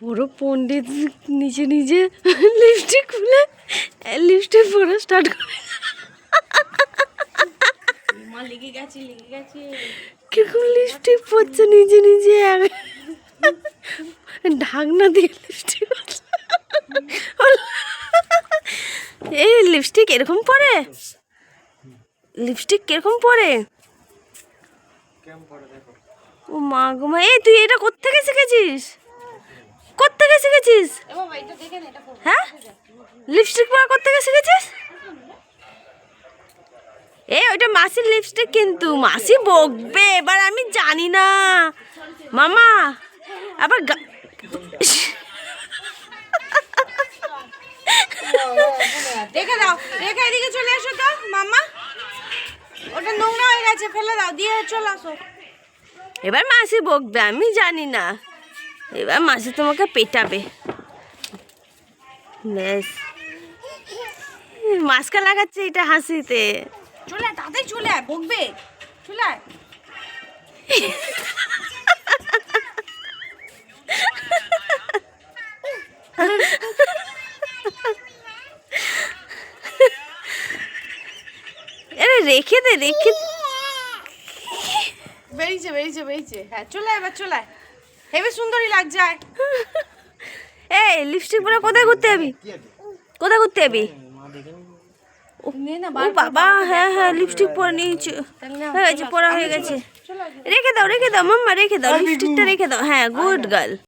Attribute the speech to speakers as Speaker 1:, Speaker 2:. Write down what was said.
Speaker 1: বড় পণ্ডিত নিজে নিজে লিপস্টিক খুলে লিপস্টিক পরা স্টার্ট করে। কিরকম লিপস্টিক পরছে নিজে নিজে, ঢাকনা দিয়ে লিপস্টিক। এই লিপস্টিক এরকম পরে, লিপস্টিক কিরকম পরে? ও মা গো মা, এই তুই এটা কোত্থেকে শিখেছিস? কোত্থেকে শিখেছিস? হ্যাঁ, লিপস্টিক পরা কোত্থেকে শিখেছিস? এ ওইটা মাসির লিপস্টিক, কিন্তু মাসি বকবে এবার, আমি জানি না মামা। আবার
Speaker 2: রেখে দাও, রেখে এদিকে চলে এসো তো মামা, ওটা নোংরা হয়ে গেছে, ফেলে দাও, দিয়ে চলে আসো।
Speaker 1: এবার মাসি বকবে, আমি জানি না, এবার মাসি তোমাকে পেটাবে। ব্যাস, মাস্কা লাগাচ্ছে এটা হাসিতে।
Speaker 2: চলে আয়, তাড়াতাড়ি চলে আয়, বকবে, চলে আয়।
Speaker 1: আরে রেখে দে, রেখে
Speaker 2: বেরিয়েছে বেরিয়েছে বেরিয়েছে, হ্যাঁ চলে আয়, এবার চলে আয়, হেবি সুন্দরী লাগছে।
Speaker 1: এই লিপস্টিক পরে কোথায় ঘুরতে যাবি? কোথায় ঘুরতে যাবি? ও বাবা, হ্যাঁ হ্যাঁ লিপস্টিক পরে নিয়েছি, হয়ে গেছে, পরা হয়ে গেছে। রেখে দাও, রেখে দাও মাম্মা, রেখে দাও লিপস্টিকটা, রেখে দাও। হ্যাঁ, গুড গার্ল।